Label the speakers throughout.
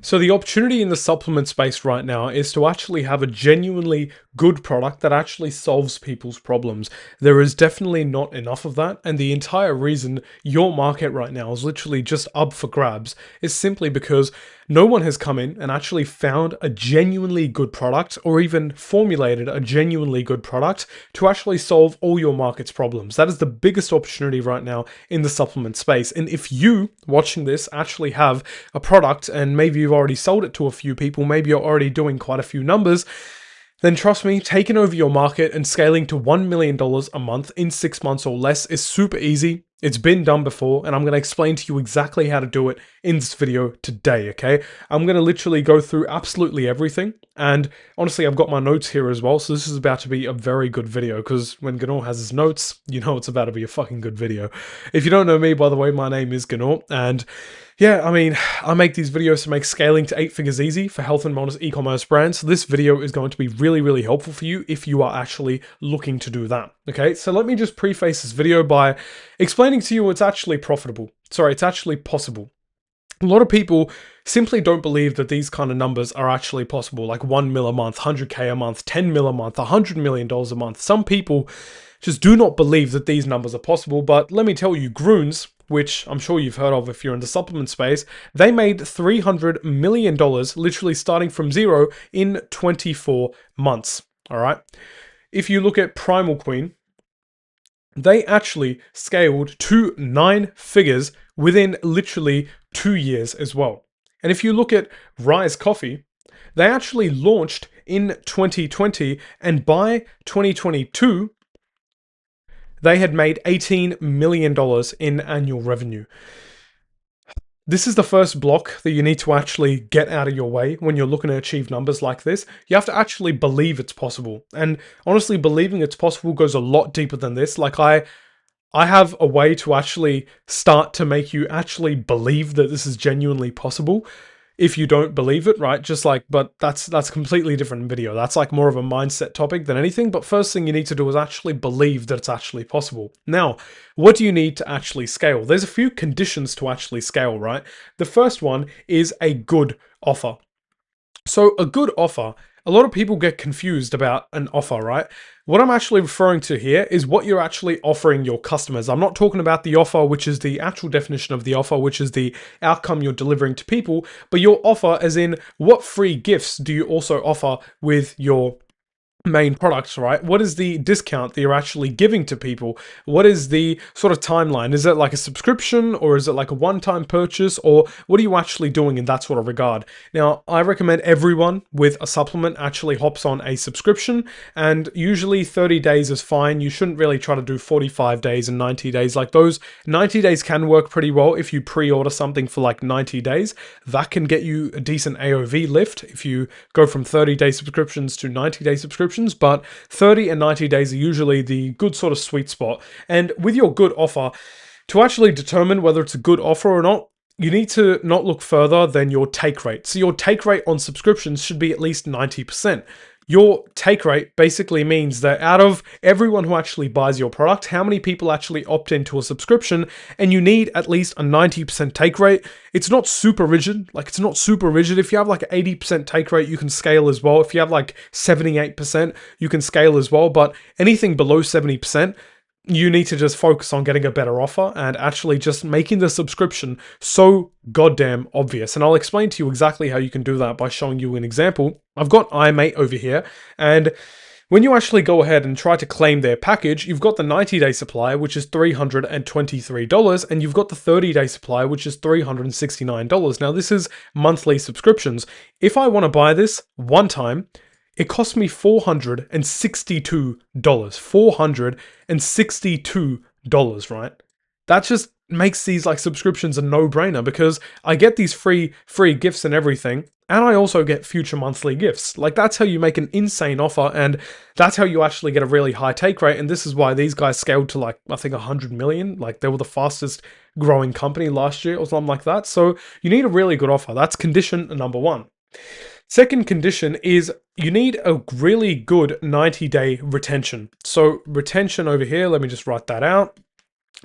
Speaker 1: So the opportunity in the supplement space right now is to actually have a genuinely good product that actually solves people's problems. There is definitely not enough of that, and the entire reason your market right now is literally just up for grabs is simply because no one has come in and actually found a genuinely good product or even formulated a genuinely good product to actually solve all your market's problems. That is the biggest opportunity right now in the supplement space. And if you watching this actually have a product and maybe you've already sold it to a few people, maybe you're already doing quite a few numbers, then trust me, taking over your market and scaling to $1 million a month in 6 months or less is super easy. It's been done before, and I'm going to explain to you exactly how to do it in this video today, okay? I'm going to literally go through absolutely everything, and honestly, I've got my notes here as well, so this is about to be a very good video, because when Ganor has his notes, you know it's about to be a fucking good video. If you don't know me, by the way, my name is Ganor, and yeah, I mean, I make these videos to make scaling to 8 figures easy for health and wellness e-commerce brands. So this video is going to be really, really helpful for you if you are actually looking to do that. Okay, so let me just preface this video by explaining to you it's actually profitable. Sorry, it's actually possible. A lot of people simply don't believe that these kind of numbers are actually possible, like 1 mil a month, 100K a month, 10 mil a month, $100 million a month. Some people just do not believe that these numbers are possible, but let me tell you, Gruns, which I'm sure you've heard of if you're in the supplement space, they made $300 million literally starting from zero in 24 months, all right? If you look at Primal Queen, they actually scaled to 9 figures within literally 2 years as well. And if you look at Rise Coffee, they actually launched in 2020, and by 2022, they had made $18 million in annual revenue. This is the first block that you need to actually get out of your way when you're looking to achieve numbers like this. You have to actually believe it's possible. And honestly, believing it's possible goes a lot deeper than this. Like I have a way to actually start to make you actually believe that this is genuinely possible. If you don't believe it, right? Just like, but that's a completely different video. That's like more of a mindset topic than anything. But first thing you need to do is actually believe that it's actually possible. Now, what do you need to actually scale? There's a few conditions to actually scale, right? The first one is a good offer. So a good offer, a lot of people get confused about an offer, right? What I'm actually referring to here is what you're actually offering your customers. I'm not talking about the offer, which is the actual definition of the offer, which is the outcome you're delivering to people, but your offer as in what free gifts do you also offer with your main products, right? What is the discount that you're actually giving to people? What is the sort of timeline? Is it like a subscription, or is it like a one-time purchase, or what are you actually doing in that sort of regard? Now, I recommend everyone with a supplement actually hops on a subscription, and usually 30 days is fine. You shouldn't really try to do 45 days and 90 days. Like those 90 days can work pretty well if you pre-order something for like 90 days. That can get you a decent AOV lift if you go from 30-day subscriptions to 90-day subscriptions. But 30 and 90 days are usually the good sort of sweet spot. And with your good offer, to actually determine whether it's a good offer or not, you need to not look further than your take rate. So your take rate on subscriptions should be at least 90%. Your take rate basically means that out of everyone who actually buys your product, how many people actually opt into a subscription, and you need at least a 90% take rate. It's not super rigid. Like, it's not super rigid. If you have like an 80% take rate, you can scale as well. If you have like 78%, you can scale as well. But anything below 70%, you need to just focus on getting a better offer and actually just making the subscription so goddamn obvious. And I'll explain to you exactly how you can do that by showing you an example. I've got iMate over here, and when you actually go ahead and try to claim their package, you've got the 90-day supply, which is $323, and you've got the 30-day supply, which is $369. Now, this is monthly subscriptions. If I want to buy this one time, it cost me $462. $462, right? That just makes these like subscriptions a no-brainer because I get these free gifts and everything, and I also get future monthly gifts. Like, that's how you make an insane offer, and that's how you actually get a really high take rate. And this is why these guys scaled to like, I think 100 million. Like, they were the fastest growing company last year or something like that. So you need a really good offer. That's condition number one. Second condition is you need a really good 90-day retention. So retention over here, let me just write that out.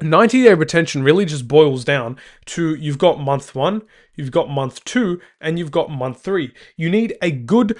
Speaker 1: 90-day retention really just boils down to you've got month one, you've got month two, and you've got month three. You need a good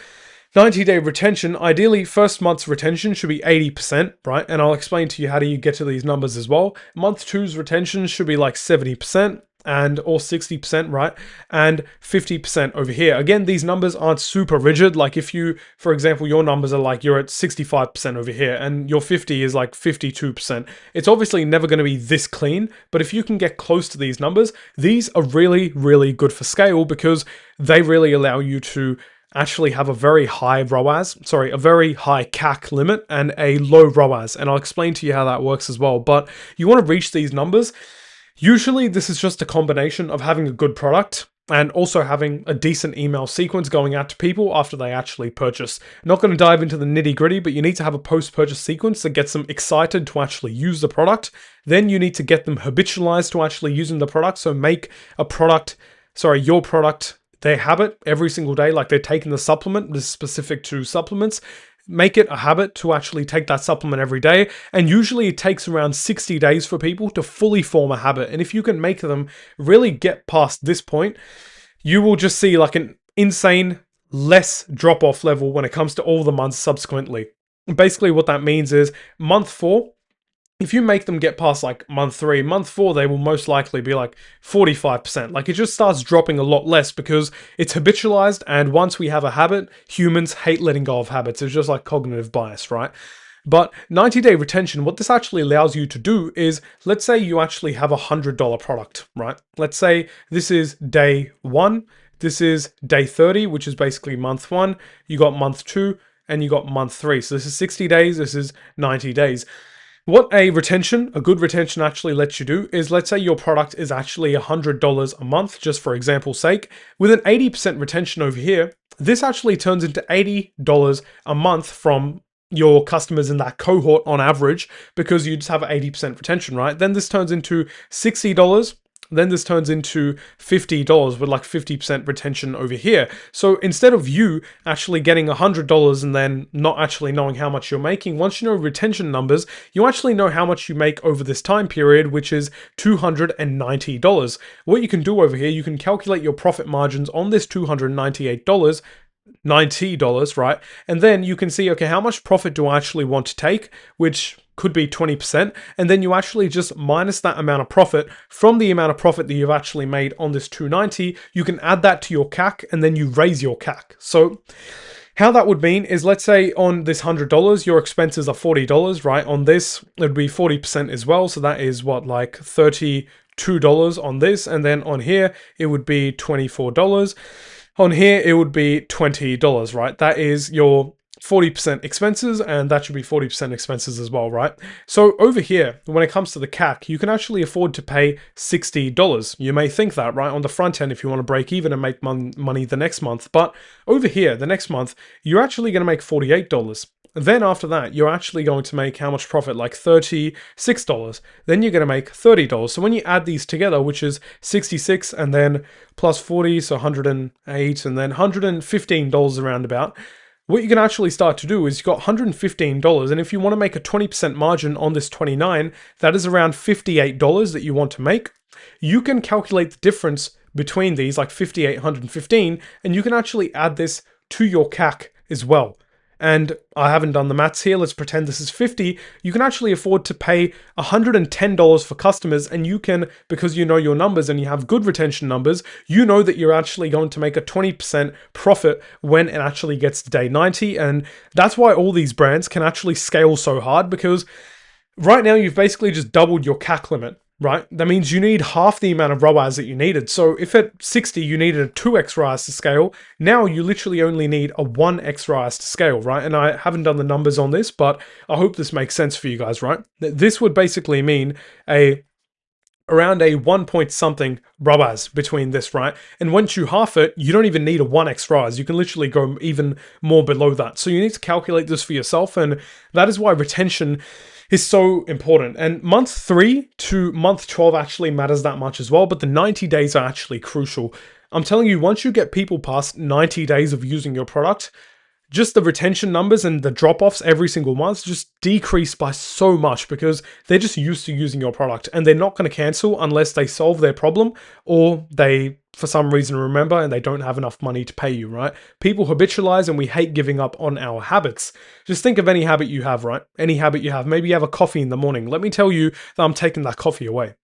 Speaker 1: 90-day retention. Ideally, first month's retention should be 80%, right? And I'll explain to you how do you get to these numbers as well. Month two's retention should be like 70%. And or 60%, right? And 50% over here. Again, these numbers aren't super rigid. Like if you, for example, your numbers are like you're at 65% over here and your 50 is like 52%. It's obviously never going to be this clean, but if you can get close to these numbers, these are really, really good for scale because they really allow you to actually have a very high ROAS, a very high CAC limit and a low ROAS. And I'll explain to you how that works as well. But you want to reach these numbers. Usually this is just a combination of having a good product and also having a decent email sequence going out to people after they actually purchase. Not going to dive into the nitty gritty, but you need to have a post-purchase sequence that gets them excited to actually use the product. Then you need to get them habitualized to actually using the product. So make your product their habit every single day, like they're taking the supplement. This is specific to supplements. Make it a habit to actually take that supplement every day. And usually it takes around 60 days for people to fully form a habit. And if you can make them really get past this point, you will just see like an insane less drop-off level when it comes to all the months subsequently. Basically what that means is month 4, if you make them get past like month 3, month 4, they will most likely be like 45%. Like it just starts dropping a lot less because it's habitualized. And once we have a habit, humans hate letting go of habits. It's just like cognitive bias, right? But 90-day retention, what this actually allows you to do is, let's say you actually have a $100 product, right? Let's say this is day 1. This is day 30, which is basically month 1. You got month 2 and you got month 3. So this is 60 days. This is 90 days. What a good retention actually lets you do is, let's say your product is actually $100 a month, just for example's sake. With an 80% retention over here, this actually turns into $80 a month from your customers in that cohort on average, because you just have 80% retention, right? Then this turns into $60. Then this turns into $50 with like 50% retention over here. So instead of you actually getting $100 and then not actually knowing how much you're making, once you know retention numbers, you actually know how much you make over this time period, which is $290. What you can do over here, you can calculate your profit margins on this $298, $90, right? And then you can see, okay, how much profit do I actually want to take, which could be 20%. And then you actually just minus that amount of profit from the amount of profit that you've actually made on this 290. You can add that to your CAC and then you raise your CAC. So how that would mean is, let's say on this $100, your expenses are $40, right? On this, it would be 40% as well. So that is what, like $32 on this. And then on here, it would be $24. On here, it would be $20, right? That is your 40% expenses, and that should be 40% expenses as well, right? So over here, when it comes to the CAC, you can actually afford to pay $60. You may think that, right? On the front end, if you want to break even and make money the next month. But over here, the next month, you're actually going to make $48. Then after that, you're actually going to make how much profit? Like $36. Then you're going to make $30. So when you add these together, which is 66 and then plus 40, so 108, and then $115 around about, what you can actually start to do is you've got $115, and if you want to make a 20% margin on this 29, that is around $58 that you want to make. You can calculate the difference between these, like 58, 115, and you can actually add this to your CAC as well. And I haven't done the maths here. Let's pretend this is 50. You can actually afford to pay $110 for customers, and you can, because you know your numbers and you have good retention numbers, you know that you're actually going to make a 20% profit when it actually gets to day 90. And that's why all these brands can actually scale so hard, because right now you've basically just doubled your CAC limit. Right? That means you need half the amount of ROAS that you needed. So if at 60 you needed a 2x ROAS to scale, now you literally only need a 1x ROAS to scale, right? And I haven't done the numbers on this, but I hope this makes sense for you guys, right? This would basically mean around a 1 point something ROAS between this, right? And once you half it, you don't even need a 1x ROAS. You can literally go even more below that. So you need to calculate this for yourself, and that is why retention is so important. And month 3 to month 12 actually matters that much as well, but the 90 days are actually crucial. I'm telling you, once you get people past 90 days of using your product, just the retention numbers and the drop-offs every single month just decrease by so much because they're just used to using your product and they're not going to cancel unless they solve their problem or they, for some reason, remember and they don't have enough money to pay you, right? People habitualize and we hate giving up on our habits. Just think of any habit you have, right? Any habit you have. Maybe you have a coffee in the morning. Let me tell you that I'm taking that coffee away.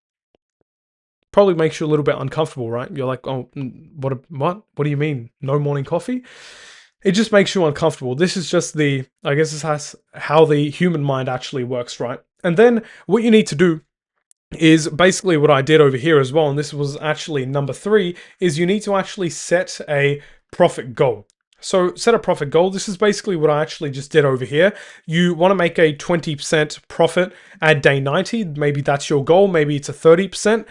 Speaker 1: Probably makes you a little bit uncomfortable, right? You're like, oh, what? What do you mean? No morning coffee? It just makes you uncomfortable. This is just I guess this has how the human mind actually works, right? And then what you need to do is basically what I did over here as well, and this was actually number 3, is you need to actually set a profit goal. So set a profit goal. This is basically what I actually just did over here. You want to make a 20% profit at day 90. Maybe that's your goal. Maybe it's a 30%.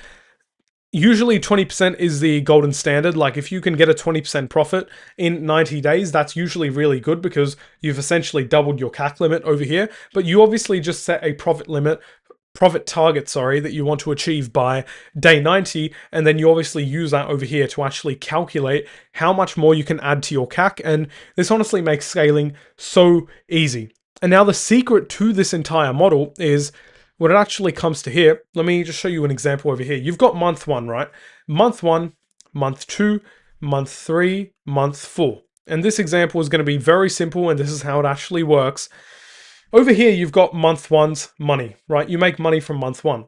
Speaker 1: Usually 20% is the golden standard. Like if you can get a 20% profit in 90 days, that's usually really good because you've essentially doubled your CAC limit over here. But you obviously just set a profit target, that you want to achieve by day 90. And then you obviously use that over here to actually calculate how much more you can add to your CAC. And this honestly makes scaling so easy. And now the secret to this entire model is when it actually comes to here, let me just show you an example over here. You've got month 1, right? Month 1, month 2, month 3, month 4. And this example is going to be very simple, and this is how it actually works. Over here, you've got month 1's money, right? You make money from month 1.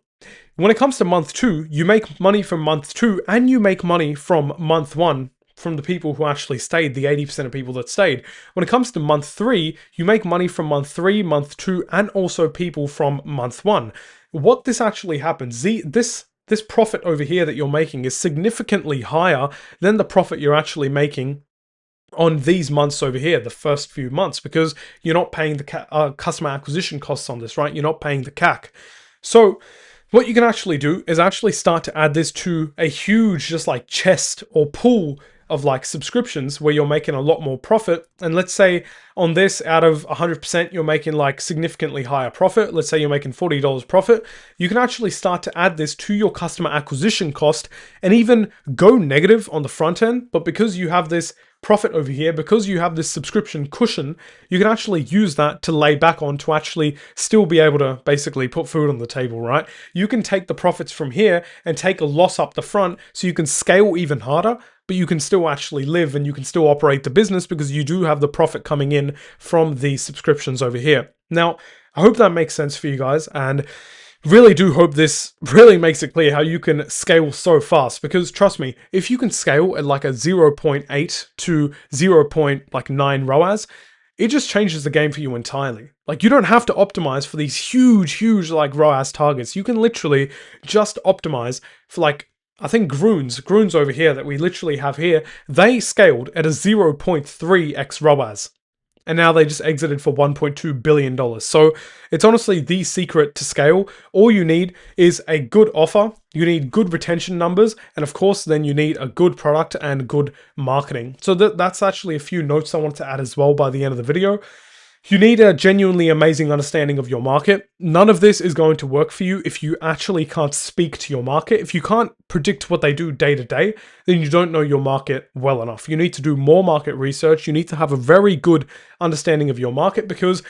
Speaker 1: When it comes to month 2, you make money from month 2, and you make money from month 1 from the people who actually stayed, the 80% of people that stayed. When it comes to month 3, you make money from month 3, month 2, and also people from month 1. What this actually happens, this profit over here that you're making is significantly higher than the profit you're actually making on these months over here, the first few months, because you're not paying the customer acquisition costs on this, right? You're not paying the CAC. So what you can actually do is actually start to add this to a huge just like chest or pool of like subscriptions where you're making a lot more profit. And let's say on this, out of 100%, you're making like significantly higher profit. Let's say you're making $40 profit. You can actually start to add this to your customer acquisition cost and even go negative on the front end. But because you have this profit over here, because you have this subscription cushion, you can actually use that to lay back on to actually still be able to basically put food on the table, right? You can take the profits from here and take a loss up the front so you can scale even harder, but you can still actually live and you can still operate the business because you do have the profit coming in from the subscriptions over here. Now, I hope that makes sense for you guys, and really do hope this really makes it clear how you can scale so fast, because trust me, if you can scale at like a 0.8 to 0.9 ROAS, it just changes the game for you entirely. Like you don't have to optimize for these huge like ROAS targets. You can literally just optimize for like, I think Gruns over here that we literally have here, they scaled at a 0.3x ROAS. And now they just exited for $1.2 billion. So it's honestly the secret to scale. All you need is a good offer. You need good retention numbers. And of course, then you need a good product and good marketing. So that's actually a few notes I wanted to add as well by the end of the video. You need a genuinely amazing understanding of your market. None of this is going to work for you if you actually can't speak to your market. If you can't predict what they do day to day, then you don't know your market well enough. You need to do more market research. You need to have a very good understanding of your market, because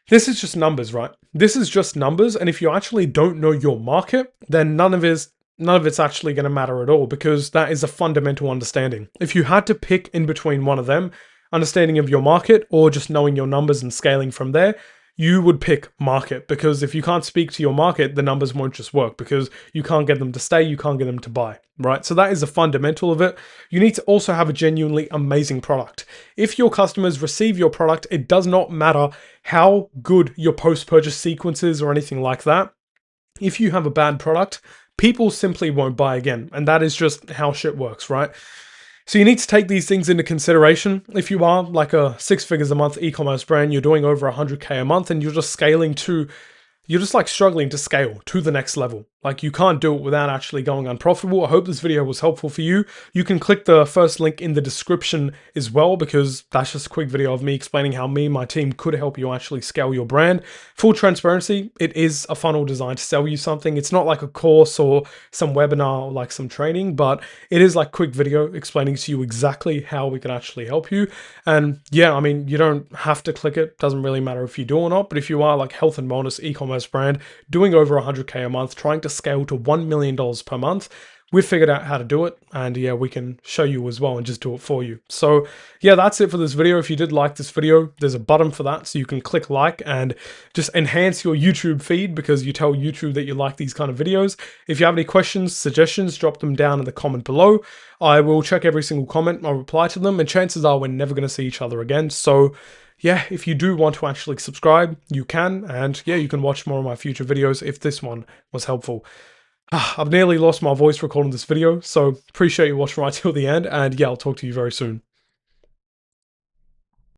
Speaker 1: this is just numbers, right? This is just numbers. And if you actually don't know your market, then none of it's actually going to matter at all, because that is a fundamental understanding. If you had to pick in between one of them, understanding of your market or just knowing your numbers and scaling from there, you would pick market, because if you can't speak to your market, the numbers won't just work because you can't get them to stay, you can't get them to buy, right? So that is the fundamental of it. You need to also have a genuinely amazing product. If your customers receive your product, it does not matter how good your post-purchase sequence is or anything like that. If you have a bad product, people simply won't buy again. And that is just how shit works, right? So you need to take these things into consideration. If you are like a 6 figures a month e-commerce brand, you're doing over 100K a month and you're just like struggling to scale to the next level. Like, you can't do it without actually going unprofitable. I hope this video was helpful for you. You can click the first link in the description as well, because that's just a quick video of me explaining how me and my team could help you actually scale your brand. Full transparency, it is a funnel designed to sell you something. It's not like a course or some webinar or like some training, but it is like quick video explaining to you exactly how we can actually help you. And yeah, I mean, you don't have to click it. Doesn't really matter if you do or not, but if you are like health and wellness e-commerce brand doing over 100K a month, trying to scale to $1 million per month, we've figured out how to do it, and yeah, we can show you as well and just do it for you. So yeah, that's it for this video. If you did like this video, there's a button for that, so you can click like and just enhance your YouTube feed, because you tell YouTube that you like these kind of videos. If you have any questions, suggestions, drop them down in the comment below. I will check every single comment, I'll reply to them, and chances are we're never going to see each other again. So yeah, if you do want to actually subscribe, you can, and yeah, you can watch more of my future videos if this one was helpful. I've nearly lost my voice recording this video, so appreciate you watching right till the end, and yeah, I'll talk to you very soon.